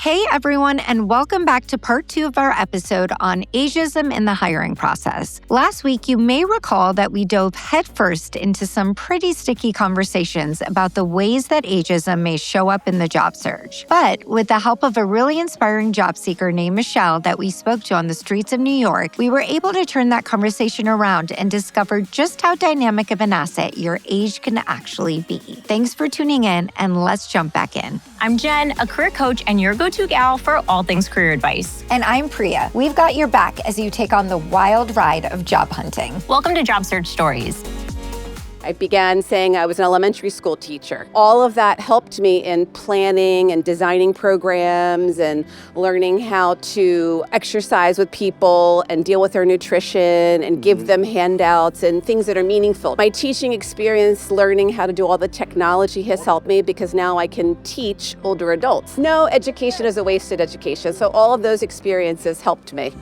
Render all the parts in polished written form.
Hey everyone, and welcome back to part 2 of our episode on ageism in the hiring process. Last week, you may recall that we dove headfirst into some pretty sticky conversations about the ways that ageism may show up in the job search. But with the help of a really inspiring job seeker named Michelle that we spoke to on the streets of New York, we were able to turn that conversation around and discover just how dynamic of an asset your age can actually be. Thanks for tuning in, and let's jump back in. I'm Jen, a career coach and your go-to gal for all things career advice. And I'm Priya. We've got your back as you take on the wild ride of job hunting. Welcome to Job Search Stories. I began saying I was an elementary school teacher. All of that helped me in planning and designing programs and learning how to exercise with people and deal with their nutrition and give them handouts and things that are meaningful. My teaching experience, learning how to do all the technology has helped me because now I can teach older adults. No education is a wasted education, so all of those experiences helped me.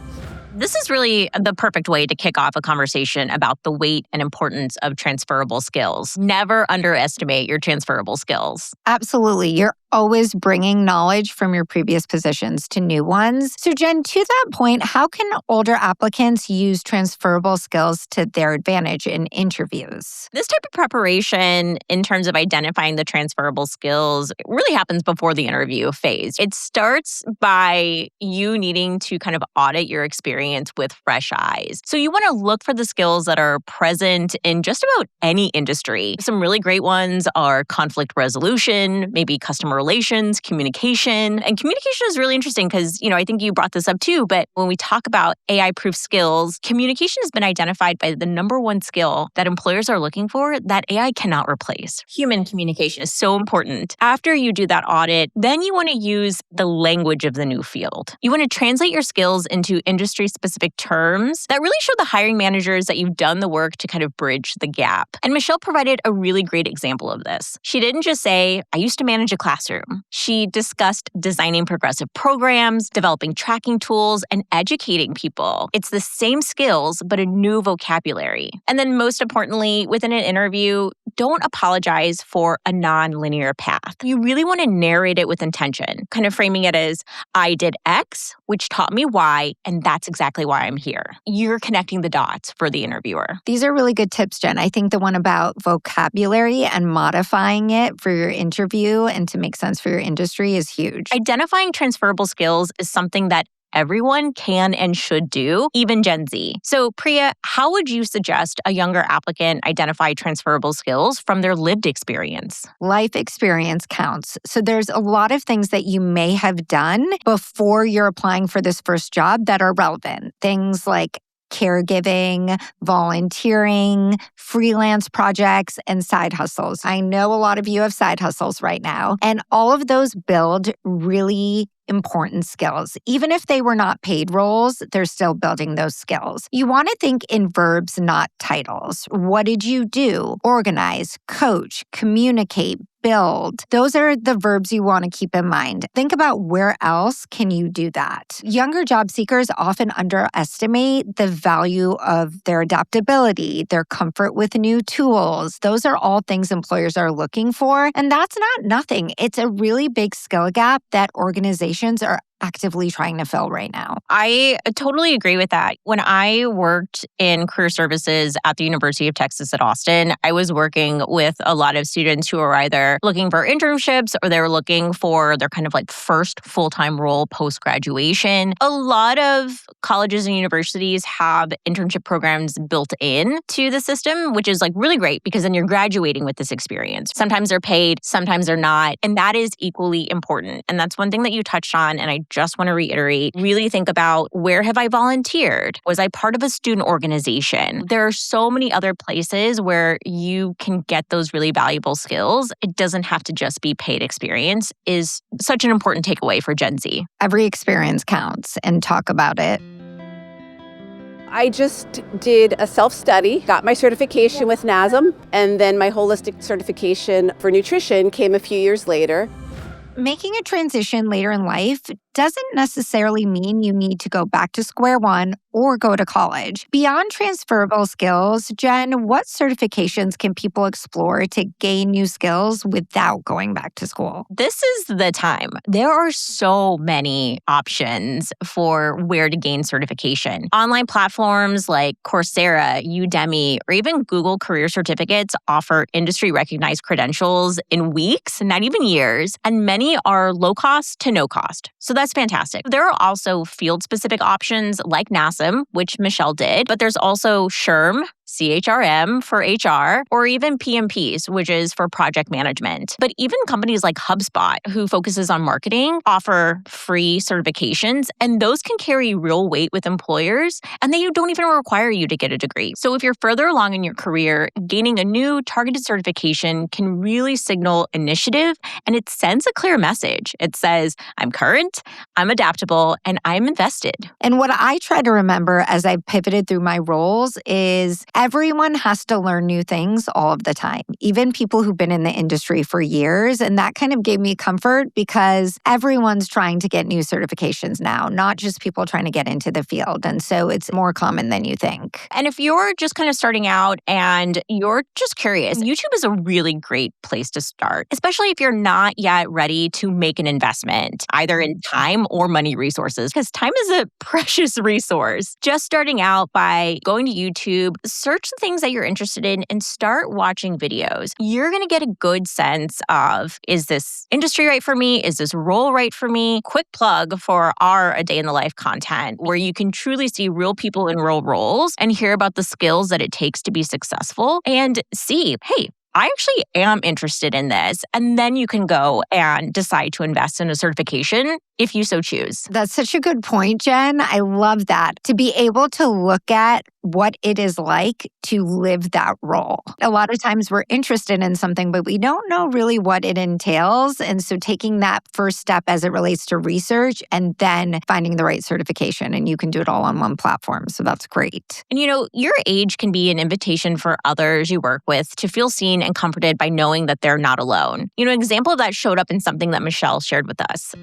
This is really the perfect way to kick off a conversation about the weight and importance of transferable skills. Never underestimate your transferable skills. Absolutely. You're always bringing knowledge from your previous positions to new ones. So Jen, to that point, how can older applicants use transferable skills to their advantage in interviews? This type of preparation in terms of identifying the transferable skills really happens before the interview phase. It starts by you needing to kind of audit your experience with fresh eyes. So you want to look for the skills that are present in just about any industry. Some really great ones are conflict resolution, maybe customer relations, communication. And communication is really interesting because, I think you brought this up too, but when we talk about AI-proof skills, communication has been identified by the number one skill that employers are looking for that AI cannot replace. Human communication is so important. After you do that audit, then you want to use the language of the new field. You want to translate your skills into industry-specific terms that really show the hiring managers that you've done the work to kind of bridge the gap. And Michelle provided a really great example of this. She didn't just say, I used to manage a classroom. She discussed designing progressive programs, developing tracking tools, and educating people. It's the same skills, but a new vocabulary. And then most importantly, within an interview, don't apologize for a non-linear path. You really want to narrate it with intention, kind of framing it as, I did X, which taught me Y, and that's exactly why I'm here. You're connecting the dots for the interviewer. These are really good tips, Jen. I think the one about vocabulary and modifying it for your interview and to make sense for your industry is huge. Identifying transferable skills is something that everyone can and should do, even Gen Z. So Priya, how would you suggest a younger applicant identify transferable skills from their lived experience? Life experience counts. So there's a lot of things that you may have done before you're applying for this first job that are relevant. Things like caregiving, volunteering, freelance projects, and side hustles. I know a lot of you have side hustles right now, and all of those build really important skills. Even if they were not paid roles, they're still building those skills. You want to think in verbs, not titles. What did you do? Organize, coach, communicate, build. Those are the verbs you want to keep in mind. Think about where else can you do that. Younger job seekers often underestimate the value of their adaptability, their comfort with new tools. Those are all things employers are looking for. And that's not nothing. It's a really big skill gap that organizations are actively trying to fill right now. I totally agree with that. When I worked in career services at the University of Texas at Austin, I was working with a lot of students who were either looking for internships or they were looking for their kind of like first full-time role post-graduation. A lot of colleges and universities have internship programs built in to the system, which is like really great because then you're graduating with this experience. Sometimes they're paid, sometimes they're not, and that is equally important. And that's one thing that you touched on, and I just want to reiterate, really think about, where have I volunteered? Was I part of a student organization? There are so many other places where you can get those really valuable skills. It doesn't have to just be paid experience is such an important takeaway for Gen Z. Every experience counts, and talk about it. I just did a self-study, got my certification with NASM, and then my holistic certification for nutrition came a few years later. Making a transition later in life doesn't necessarily mean you need to go back to square one or go to college. Beyond transferable skills, Jen, what certifications can people explore to gain new skills without going back to school? This is the time. There are so many options for where to gain certification. Online platforms like Coursera, Udemy, or even Google Career Certificates offer industry-recognized credentials in weeks, not even years, and many are low cost to no cost. So that's fantastic. There are also field-specific options like NASM, which Michelle did, but there's also SHRM, CHRM for HR, or even PMPs, which is for project management. But even companies like HubSpot, who focuses on marketing, offer free certifications, and those can carry real weight with employers, and they don't even require you to get a degree. So if you're further along in your career, gaining a new targeted certification can really signal initiative, and it sends a clear message. It says, I'm current, I'm adaptable, and I'm invested. And what I try to remember as I pivoted through my roles is everyone has to learn new things all of the time, even people who've been in the industry for years. And that kind of gave me comfort because everyone's trying to get new certifications now, not just people trying to get into the field. And so it's more common than you think. And if you're just kind of starting out and you're just curious, YouTube is a really great place to start, especially if you're not yet ready to make an investment, either in time or money resources, because time is a precious resource. Just starting out by going to YouTube, search the things that you're interested in and start watching videos. You're going to get a good sense of, is this industry right for me? Is this role right for me? Quick plug for our A Day in the Life content, where you can truly see real people in real roles and hear about the skills that it takes to be successful and see, hey, I actually am interested in this. And then you can go and decide to invest in a certification if you so choose. That's such a good point, Jen. I love that. To be able to look at what it is like to live that role. A lot of times we're interested in something, but we don't know really what it entails. And so taking that first step as it relates to research and then finding the right certification, and you can do it all on one platform. So that's great. And your age can be an invitation for others you work with to feel seen and comforted by knowing that they're not alone. An example of that showed up in something that Michelle shared with us.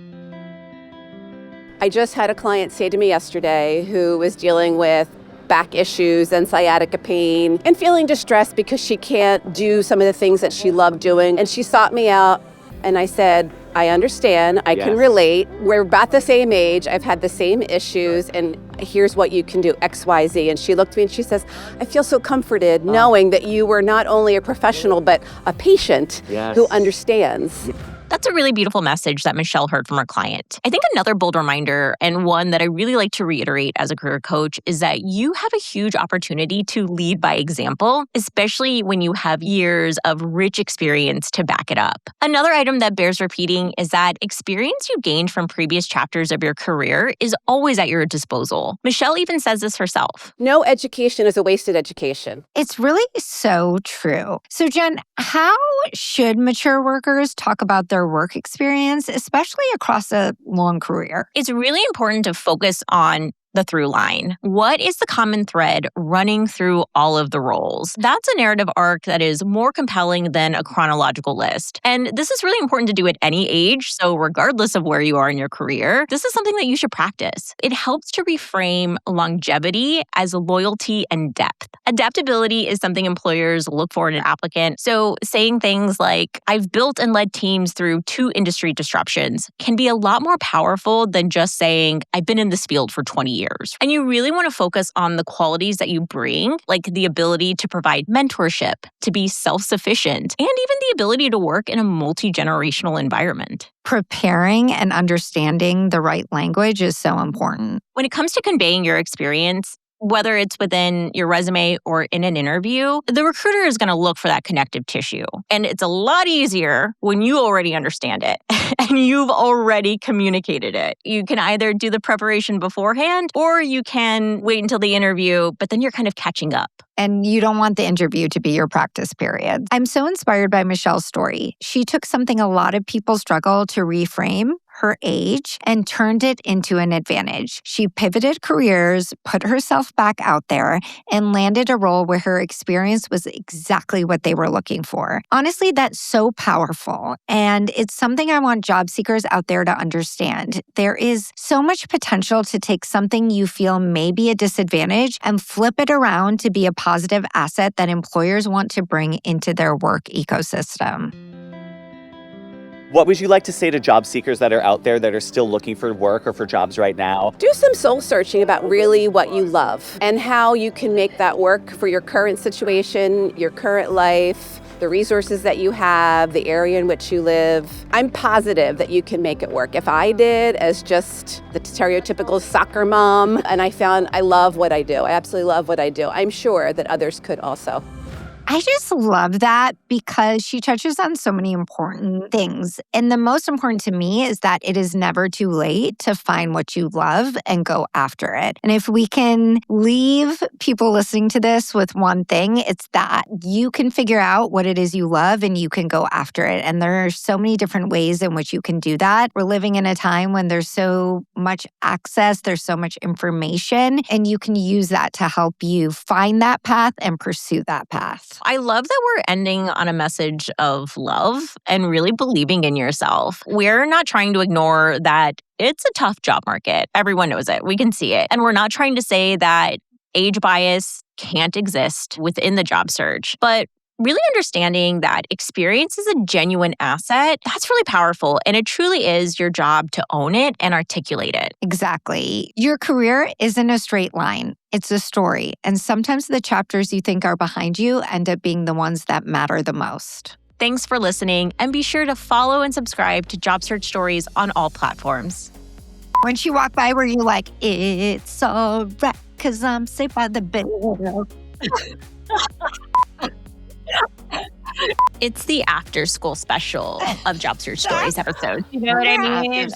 I just had a client say to me yesterday who was dealing with back issues and sciatica pain and feeling distressed because she can't do some of the things that she loved doing. And she sought me out and I said, I understand, I can relate. We're about the same age, I've had the same issues, and here's what you can do, X, Y, Z. And she looked at me and she says, I feel so comforted knowing that you were not only a professional, but a patient who understands. That's a really beautiful message that Michelle heard from her client. I think another bold reminder, and one that I really like to reiterate as a career coach, is that you have a huge opportunity to lead by example, especially when you have years of rich experience to back it up. Another item that bears repeating is that experience you gained from previous chapters of your career is always at your disposal. Michelle even says this herself. No education is a wasted education. It's really so true. So Jen, how should mature workers talk about their work experience, especially across a long career? It's really important to focus on the through line. What is the common thread running through all of the roles? That's a narrative arc that is more compelling than a chronological list. And this is really important to do at any age. So regardless of where you are in your career, this is something that you should practice. It helps to reframe longevity as loyalty and depth. Adaptability is something employers look for in an applicant. So saying things like, I've built and led teams through 2 industry disruptions can be a lot more powerful than just saying, I've been in this field for 20 years. And you really want to focus on the qualities that you bring, like the ability to provide mentorship, to be self-sufficient, and even the ability to work in a multi-generational environment. Preparing and understanding the right language is so important. When it comes to conveying your experience, whether it's within your resume or in an interview, the recruiter is going to look for that connective tissue. And it's a lot easier when you already understand it and you've already communicated it. You can either do the preparation beforehand or you can wait until the interview, but then you're kind of catching up. And you don't want the interview to be your practice period. I'm so inspired by Michelle's story. She took something a lot of people struggle to reframe, her age and turned it into an advantage. She pivoted careers, put herself back out there, and landed a role where her experience was exactly what they were looking for. Honestly, that's so powerful. And it's something I want job seekers out there to understand. There is so much potential to take something you feel may be a disadvantage and flip it around to be a positive asset that employers want to bring into their work ecosystem. What would you like to say to job seekers that are out there that are still looking for work or for jobs right now? Do some soul searching about really what you love and how you can make that work for your current situation, your current life, the resources that you have, the area in which you live. I'm positive that you can make it work. If I did as just the stereotypical soccer mom and I found I love what I do, I absolutely love what I do, I'm sure that others could also. I just love that because she touches on so many important things. And the most important to me is that it is never too late to find what you love and go after it. And if we can leave people listening to this with one thing, it's that you can figure out what it is you love and you can go after it. And there are so many different ways in which you can do that. We're living in a time when there's so much access, there's so much information, and you can use that to help you find that path and pursue that path. I love that we're ending on a message of love and really believing in yourself. We're not trying to ignore that it's a tough job market. Everyone knows it. We can see it. And we're not trying to say that age bias can't exist within the job search, but really understanding that experience is a genuine asset, that's really powerful. And it truly is your job to own it and articulate it. Exactly. Your career isn't a straight line. It's a story. And sometimes the chapters you think are behind you end up being the ones that matter the most. Thanks for listening. And be sure to follow and subscribe to Job Search Stories on all platforms. When she walked by, were you like, it's all right, because I'm safe by the bed? It's the after school special of Job Search Stories episode. You know what I mean?